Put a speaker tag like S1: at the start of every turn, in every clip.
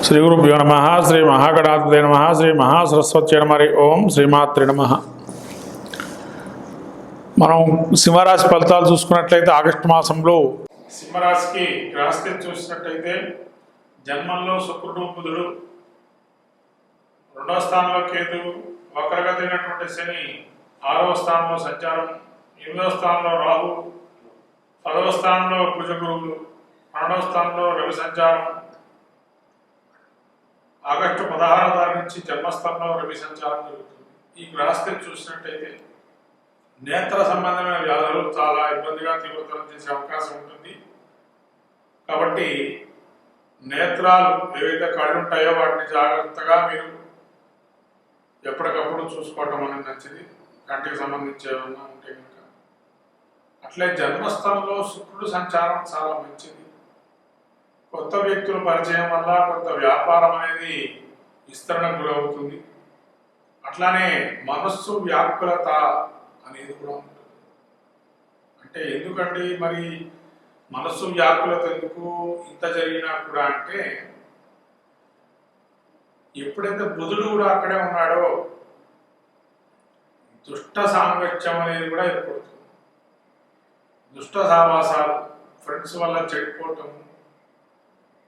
S1: శ్రీ గురుభ్యో నమ. శ్రీ మహాగణాధిపతయే నమ. శ్రీ మహాసరస్వత్యై నమ. ఓం శ్రీమాత్రే నమ. మనం సింహరాశి ఫలితాలు చూసుకున్నట్లయితే ఆగస్టు మాసంలో సింహరాశికి గ్రహస్థితి చూసినట్లయితే జన్మంలో శుక్రుడు బుధుడు, రెండవ స్థానంలో కేతు, వక్రగతినటువంటి శని, 6వ స్థానంలో సంచారం, 8వ స్థానంలో రాహు, 10వ స్థానంలో కుజ గురువులు, 12వ స్థానంలో రవి సంచారం. ఆగస్టు 16వ తారీఖు నుంచి జన్మస్థానంలో రవి సంచారం జరుగుతుంది. ఈ గ్రహస్థితి చూసినట్టయితే నేత్ర సంబంధమైన వ్యాధులు చాలా ఇబ్బందిగా తీవ్రతరం చేసే అవకాశం ఉంటుంది. కాబట్టి నేత్రాలు ఏవైతే కళ్ళు ఉంటాయో వాటిని జాగ్రత్తగా మీరు ఎప్పటికప్పుడు చూసుకోవటం అనేది మంచిది, కంటికి సంబంధించి ఏమన్నా ఉంటే కనుక. అట్లే జన్మస్థలంలో శుక్రుడు సంచారం చాలా మంచిది. కొత్త వ్యక్తుల పరిచయం వల్ల కొంత వ్యాపారం అనేది విస్తరణకు గురవుతుంది. అట్లానే మనస్సు వ్యాకులత అనేది కూడా ఉంటుంది. అంటే ఎందుకండి మరి మనస్సు వ్యాకులత ఎందుకు ఇంత జరిగినా కూడా అంటే, ఎప్పుడైతే బుధుడు కూడా అక్కడే ఉన్నాడో దుష్ట సాంగత్యం అనేది కూడా ఏర్పడుతుంది. దుష్ట సావాసాలు, ఫ్రెండ్స్ వల్ల చెడిపోవటం,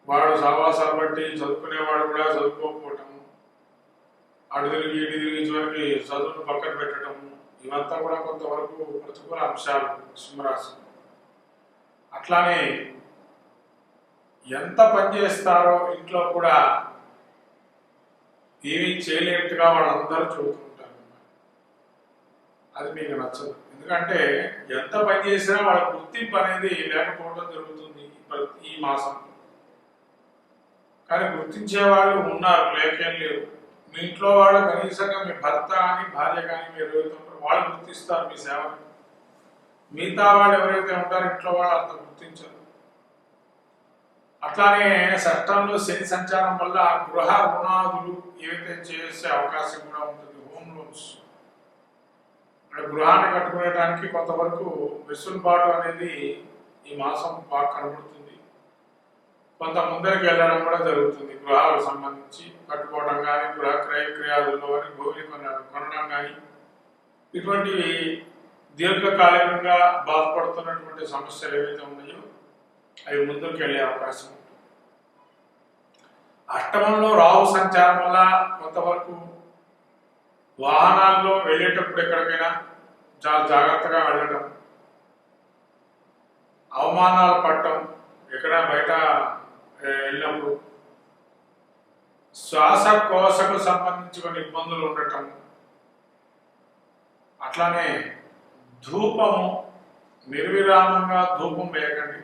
S1: వాడు సావాసాలు బట్టి చదువుకునేవాడు కూడా చదువుకోకపోవటము, అటు తిరిగి ఇటు తిరిగి చివరికి చదువును పక్కన పెట్టడము, ఇవంతా కూడా కొంతవరకు ప్రతికూల అంశాలు సింహరాశి. అట్లానే ఎంత పని చేస్తారో ఇంట్లో కూడా ఏమీ చేయలేట్టుగా వాళ్ళందరూ చెబుతుంటారు. అది మీకు నచ్చదు. ఎందుకంటే ఎంత పని చేసినా వాళ్ళ గుర్తింపు అనేది లేకపోవడం జరుగుతుంది ఈ మాసం. కానీ గుర్తించే వాళ్ళు ఉన్నారు, లేకేం లేవు. మీ ఇంట్లో వాళ్ళు కనీసంగా మీ భర్త కానీ భార్య కానీ మీరు ఎవరైతే ఉంటారో వాళ్ళు గుర్తిస్తారు మీ సేవను. మిగతా వాళ్ళు ఎవరైతే ఉంటారో ఇంట్లో వాళ్ళు అంత గుర్తించరు. అట్లానే షష్టంలో శని సంచారం వల్ల గృహ రుణాదులు ఏవైతే చేసే అవకాశం కూడా ఉంటుంది. హోమ్ లోన్స్, అంటే గృహాన్ని కట్టుకునేటానికి కొంతవరకు వెసులుబాటు అనేది ఈ మాసం బాగా కనబడుతుంది. కొంత ముందరికి వెళ్ళడం కూడా జరుగుతుంది. గృహాలకు సంబంధించి కట్టుకోవడం కానీ, గృహ క్రయ క్రియాదుల్లో కానీ, భూమిని కొనడం కానీ, ఇటువంటివి దీర్ఘకాలికంగా బాధపడుతున్నటువంటి సమస్యలు ఏవైతే ఉన్నాయో అవి ముందుకు వెళ్ళే అవకాశం ఉంటుంది. అష్టమంలో రాహు సంచారం వల్ల కొంతవరకు వాహనాల్లో వెళ్ళేటప్పుడు ఎక్కడికైనా చాలా జాగ్రత్తగా వెళ్ళటం, అవమానాలు పడటం, ఎక్కడ బయట వెళ్ళినప్పుడు శ్వాసకోశకు సంబంధించి కొన్ని ఇబ్బందులు ఉండటం. అట్లానే ధూపము, నిర్విరామంగా ధూపం వేయకండి.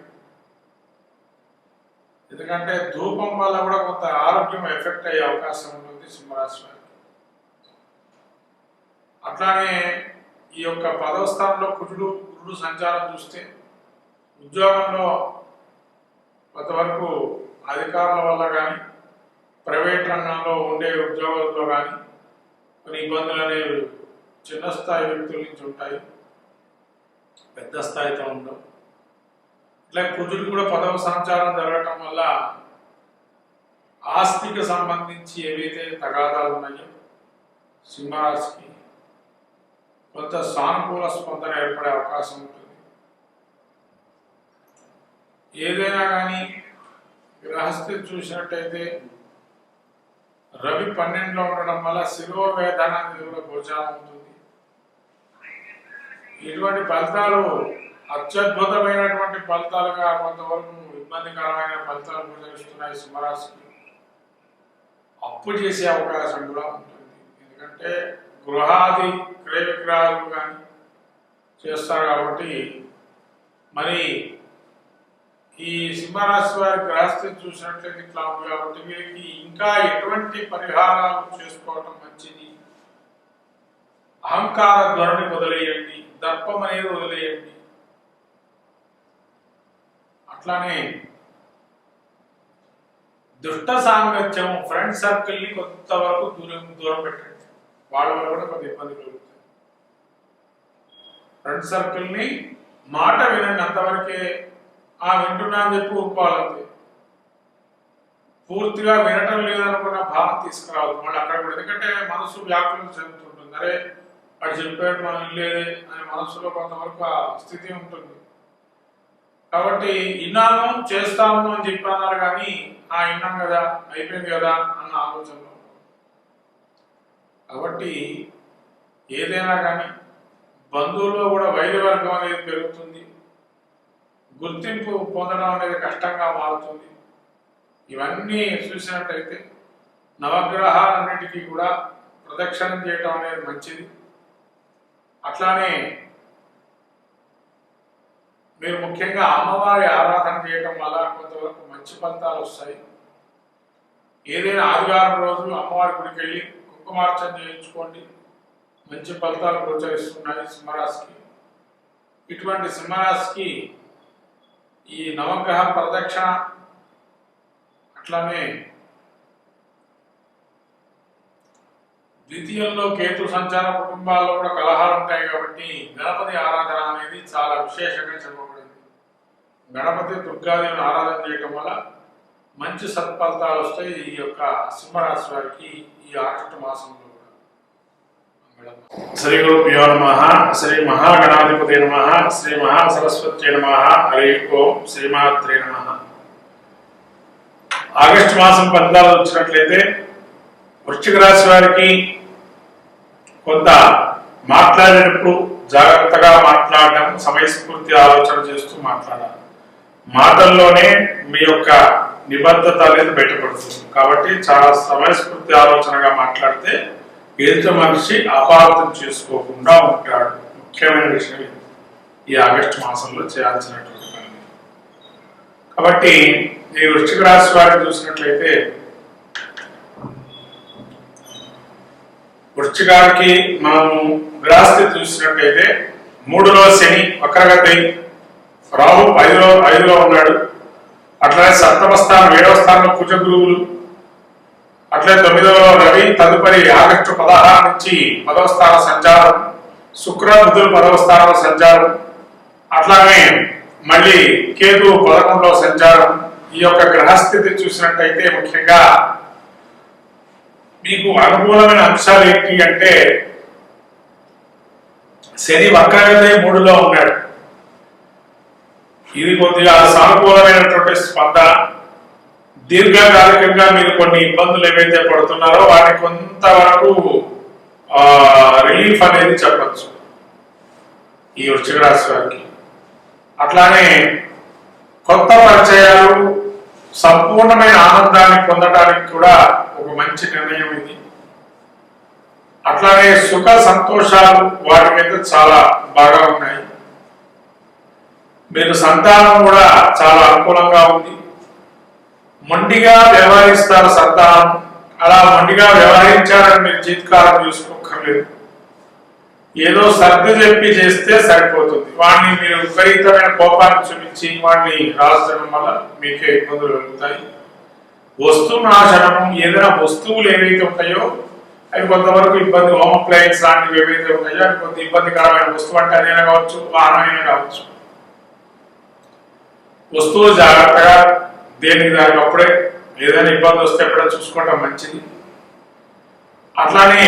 S1: ఎందుకంటే ధూపం వల్ల కూడా కొంత ఆరోగ్యం ఎఫెక్ట్ అయ్యే అవకాశం ఉంటుంది సింహరాశి వారికి. అట్లానే ఈ యొక్క 10వ స్థానంలో గురుడు సంచారం చూస్తే ఉద్యోగంలో కొంతవరకు అధికారుల వల్ల కానీ, ప్రైవేట్ రంగంలో ఉండే ఉద్యోగులతో కానీ కొన్ని ఇబ్బందులు అనేవి చిన్న స్థాయి వ్యక్తుల నుంచి ఉంటాయి, పెద్ద స్థాయితో ఉండవు. ఇట్లా కుజుడు కూడా 10వ సంచారం జరగటం వల్ల ఆస్తికి సంబంధించి ఏవైతే తగాదాలు ఉన్నాయో సింహరాశికి కొంత సానుకూల స్పందన ఏర్పడే అవకాశం ఉంటుంది. ఏదైనా కానీ గ్రహస్థితి చూసినట్టయితే రవి 12లో ఉండడం వల్ల శిరోవేదన అనేది కూడా గోచారం ఉంటుంది. ఇటువంటి ఫలితాలు అత్యద్భుతమైనటువంటి ఫలితాలుగా కొంతవరకు ఇబ్బందికరమైన ఫలితాలు గోచరిస్తున్నాయి సింహరాశికి. అప్పు చేసే అవకాశం కూడా ఉంటుంది. ఎందుకంటే గృహాది క్రయ విక్రయాలు కానీ చేస్తారు కాబట్టి. మరి ఈ సింహరాశి వారి గ్రహస్థితి చూసినట్లయితే ఇట్లా ఉంది కాబట్టి వీరికి ఇంకా ఎటువంటి పరిహారాలు చేసుకోవటం మంచిది. అహంకార ధోరణి వదిలేయండి, దర్పం అనేది వదిలేయండి. అట్లానే దుష్ట సాంగత్యం, ఫ్రెండ్ సర్కిల్ని కొంతవరకు దూరం పెట్టండి. వాళ్ళ వల్ల కూడా కొంత ఇబ్బంది కలుగుతుంది. ఫ్రెండ్ సర్కిల్ని మాట వినండి, అంతవరకే. వింటున్నా అని చెప్పి ఊరుకోవాలంతే. పూర్తిగా వినటం లేదనుకున్న భావం తీసుకురావద్దు మళ్ళీ అక్కడ కూడా. ఎందుకంటే మనసు వ్యాకులం చెందుతుంటుంది, అరే వాడు చెప్పాడు మనం లేదే అనే మనసులో కొంతవరకు ఆ స్థితి ఉంటుంది. కాబట్టి విన్నాము చేస్తాము అని చెప్పన్నారు కానీ విన్నాం కదా అయిపోయింది కదా అన్న ఆలోచనలో. కాబట్టి ఏదైనా కానీ బంధువుల్లో కూడా వైద్యవర్గం అనేది పెరుగుతుంది, గుర్తింపు పొందడం అనేది కష్టంగా మారుతుంది. ఇవన్నీ చూసినట్టయితే నవగ్రహాలన్నిటికీ కూడా ప్రదక్షిణం చేయటం అనేది మంచిది. అట్లానే మీరు ముఖ్యంగా అమ్మవారి ఆరాధన చేయటం వల్ల కొంతవరకు మంచి ఫలితాలు వస్తాయి. ఏదైనా ఆదివారం రోజు అమ్మవారి గుడికి వెళ్ళి కుంకుమార్చన చేయించుకోండి, మంచి ఫలితాలు గోచరిస్తున్నాయి సింహరాశికి. ఇటువంటి సింహరాశికి ఈ నవగ్రహ ప్రదక్షిణ అట్లానే ద్వితీయంలో కేతు సంచార కుటుంబాల్లో కూడా కలహాలు ఉంటాయి కాబట్టి గణపతి ఆరాధన అనేది చాలా విశేషంగా చెప్పబడింది. గణపతి దుర్గాదేవిని ఆరాధన చేయటం వల్ల మంచి సత్ఫలితాలు వస్తాయి ఈ యొక్క సింహరాశి వారికి ఈ ఆగస్టు మాసంలో కూడా. శ్రీ గురుభ్యో నమః. శ్రీ మహాగణాధిపతి నమః. శ్రీ మహాసరస్వతి నమః. హరి ఓం. శ్రీమాత్రే నమః. ఆగస్టు మాసం ఫలితాలు వచ్చినట్లయితే వృశ్చిక రాశి వారికి కొంత మాట్లాడేటప్పుడు జాగ్రత్తగా మాట్లాడడం, సమయస్ఫూర్తి ఆలోచన చేస్తూ మాట్లాడాలి. మాటల్లోనే మీ యొక్క నిబద్ధత అనేది బయటపడుతుంది. కాబట్టి చాలా సమయస్ఫూర్తి ఆలోచనగా మాట్లాడితే ఎదుటి మనిషి అపార్థం చేసుకోకుండా ఉంటాడు. ముఖ్యమైన విషయం ఈ ఆగస్టు మాసంలో చేయాల్సినటువంటి పని. కాబట్టి ఈ వృశ్చిక రాశి వారిని చూసినట్లయితే వృశ్చికానికి మనము గ్రహస్థితి చూసినట్లయితే 3లో శని వక్రగతి, రాహు 5లో ఉన్నాడు. అట్లానే 7వ స్థానం 7వ స్థానంలో కుజ గురువులు, అట్లే 9లో రవి, తదుపరి ఆగస్టు 16 నుంచి 10వ స్థాన సంచారం, శుక్ర బుధులు 10వ స్థానంలో సంచారం, అట్లానే మళ్ళీ కేతు 11లో సంచారం. ఈ యొక్క గ్రహస్థితి చూసినట్టయితే ముఖ్యంగా మీకు అనుకూలమైన అంశాలు ఏంటి అంటే శని వక్రగతి 3లో ఉన్నాడు. ఇది కొద్దిగా సానుకూలమైనటువంటి స్పందన. దీర్ఘకాలికంగా మీరు కొన్ని ఇబ్బందులు ఏవైతే పడుతున్నారో వాటికి కొంతవరకు రిలీఫ్ అనేది చెప్పచ్చు ఈ వృశ్చిక రాశి వారికి. అట్లానే కొత్త పరిచయాలు, సంపూర్ణమైన ఆనందాన్ని పొందడానికి కూడా ఒక మంచి నిర్ణయం ఇది. అట్లానే సుఖ సంతోషాలు వాటికైతే చాలా బాగా ఉన్నాయి. మీరు సంతానం కూడా చాలా అనుకూలంగా ఉంది. మొండిగా వ్యవహరిస్తారు సంతానం. అలా మొండిగా వ్యవహరించాలని మీరు జీవితకాలం చూసుకోక్కర్లేదు. ఏదో సర్ది చెప్పి చేస్తే సరిపోతుంది. వాడిని మీరు విపరీతమైన కోపాన్ని చూపించి వాడిని రాల్చడం వల్ల మీకే ఇబ్బందులు కలుగుతాయి. వస్తు నాశనము, ఏదైనా వస్తువులు ఏవైతే ఉంటాయో అవి కొంతవరకు ఇబ్బంది. హోమ్ అప్లయన్స్ లాంటివి ఏవైతే ఉంటాయో అవి కొంత ఇబ్బందికరమైన వస్తువు, అంటే అదైనా కావచ్చు, వాహనమైనా కావచ్చు. వస్తువు జాగ్రత్తగా దేనికి దానికి అప్పుడే ఏదైనా ఇబ్బంది వస్తే ఎప్పుడో చూసుకోవడం మంచిది. అట్లానే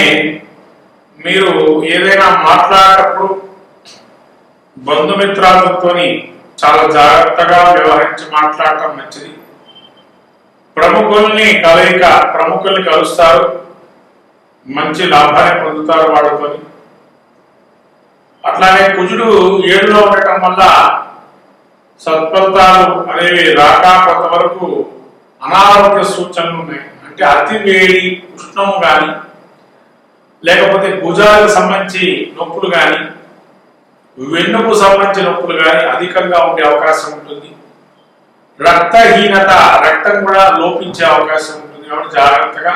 S1: మీరు ఏదైనా మాట్లాడేటప్పుడు బంధుమిత్రాలతో చాలా జాగ్రత్తగా వ్యవహరించి మాట్లాడటం మంచిది. ప్రముఖుల్ని కలుస్తారు, మంచి లాభాన్ని పొందుతారు వాళ్ళతో. అట్లానే కుజుడు 7లో ఉండటం వల్ల సత్ఫలితాలు అనేవి రాక కొంతవరకు అనారోగ్య సూచనలు ఉన్నాయి. అంటే అతి వేడి, ఉష్ణము కానీ లేకపోతే భుజాలకు సంబంధించి నొప్పులు కానీ వెన్నుకు సంబంధించిన నొప్పులు కానీ అధికంగా ఉండే అవకాశం ఉంటుంది. రక్తహీనత, రక్తం కూడా లోపించే అవకాశం ఉంటుంది. కాబట్టి జాగ్రత్తగా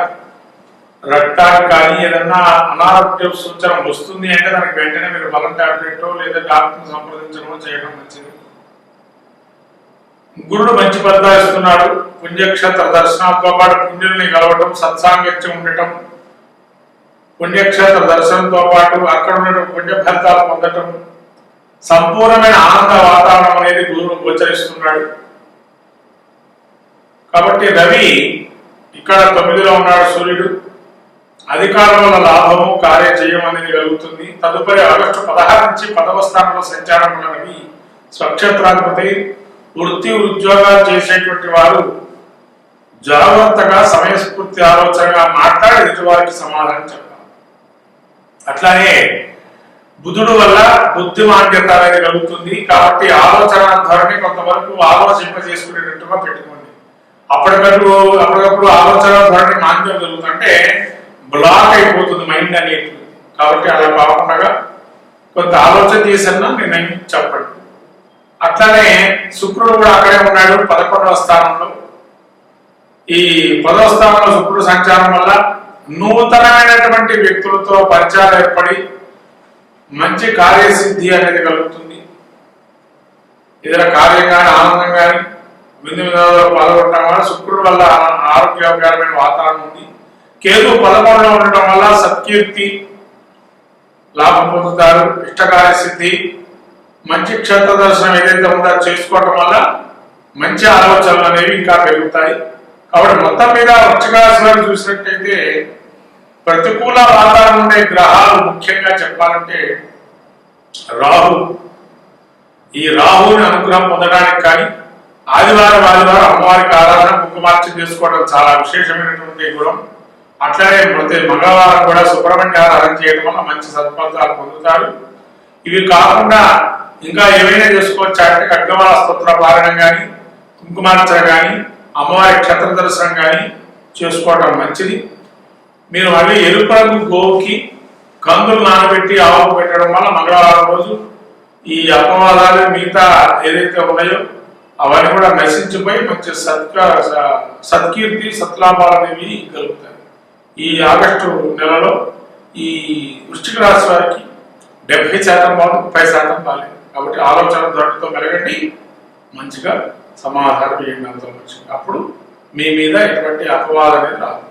S1: రక్తానికి కానీ ఏదన్నా అనారోగ్య సూచన వస్తుంది అంటే దానికి వెంటనే మీరు బలం టాబ్లెట్ లేదా డాక్టర్ని సంప్రదించడం చేయడం మంచిది. గురుడు మంచి ఫలితాలు ఇస్తున్నాడు. పుణ్యక్షేత్ర దర్శనాలతో పాటు పుణ్యుల్ని కలవటం, సత్సాంగత్యం ఉండటం, పుణ్యక్షేత్ర దర్శనంతో పాటు అక్కడ ఉన్నటువంటి పుణ్య ఫలితాలు పొందటం, సంపూర్ణమైన ఆనంద వాతావరణం అనేది గురువు గోచరిస్తున్నాడు. కాబట్టి రవి ఇక్కడ 9లో ఉన్నాడు సూర్యుడు. అధికారం వల్ల లాభము కార్యజయం అనేది కలుగుతుంది. తదుపరి ఆగస్టు 16 నుంచి 10వ స్థానంలో సంచారం ఉన్నవి స్వక్షేత్రాధిపతి. వృత్తి ఉద్యోగాలు చేసేటువంటి వారు జాగ్రత్తగా సమయస్ఫూర్తి ఆలోచనగా మాట్లాడి ఎదుటివారికి సమాధానం చెప్పాలి. అట్లానే బుధుడు వల్ల బుద్ధిమాంద్యత అనేది కలుగుతుంది. కాబట్టి ఆలోచన ధోరణి కొంతవరకు ఆలోచింపజేసుకునేటట్టుగా పెట్టుకోండి. అప్పటికప్పుడు ఆలోచన ధోరణి మాంద్యం కలుగుతుంటే బ్లాక్ అయిపోతుంది మైండ్ అనేది. కాబట్టి అలా కాకుండా కొంత ఆలోచన చేసినా నిర్ణయం చెప్పండి. అట్లానే శుక్రుడు కూడా అక్కడే ఉన్నాడు 11వ స్థానంలో. ఈ 10వ స్థానంలో శుక్రుడు సంచారం వల్ల నూతనమైనటువంటి వ్యక్తులతో పరిచయాలు ఏర్పడి మంచి కార్యసిద్ధి అనేది కలుగుతుంది. ఏదైనా కార్యం కానీ ఆనందం కానీ విందు వినోదాల్లో పాల్గొనడం వల్ల శుక్రుడు వల్ల ఆరోగ్యకరమైన వాతావరణం ఉంది. కేతు 11లో ఉండటం వల్ల సత్కీర్తి లాభం పొందుతారు. ఇష్టకార్య సిద్ధి, మంచి క్షేత్ర దర్శనం ఏదైతే ఉందో చేసుకోవటం వల్ల మంచి ఆలోచనలు అనేవి ఇంకా పెరుగుతాయి. కాబట్టి మొత్తం మీద వృశ్చిక రాశి వారు చూసినట్టయితే ప్రతికూల వాతావరణం ఉండే గ్రహాలు ముఖ్యంగా చెప్పాలంటే రాహు. ఈ రాహుని అనుగ్రహం పొందడానికి కానీ ఆదివారం అమ్మవారికి ఆరాధన కుంకుమార్చన చేసుకోవడం చాలా విశేషమైనటువంటి గుణం. అట్లనే ప్రతి మంగళవారం కూడా సుబ్రహ్మణ్య ఆరాధన చేయడం వల్ల మంచి సత్ఫలితాలు పొందుతారు. ఇవి కాకుండా ఇంకా ఏమైనా చేసుకోవచ్చా అంటే ఖడ్గమాల స్తోత్ర పారాయణం కానీ కుంకుమార్చన కానీ అమ్మవారి క్షేత్ర దర్శనం కానీ చేసుకోవడం మంచిది. మీరు మళ్ళీ ఎరుపు రంగు గోవుకి కందులు నానబెట్టి ఆవుకు పెట్టడం వల్ల మంగళవారం రోజు ఈ అపవాదాలు మిగతా ఏదైతే ఉన్నాయో అవన్నీ కూడా నశించిపోయి మంచి సత్కీర్తి సత్లాభాలు అనేవి కలుగుతాయి. ఈ ఆగస్టు నెలలో ఈ వృశ్చిక రాశి వారికి 70% బాగుంది, 30% బాగాలేదు. కాబట్టి ఆలోచన ధోరణితో మెలగండి, మంచిగా సమాధానం చేయండి. అప్పుడు మీ మీద ఎటువంటి అపవాదం అనేది రాదు.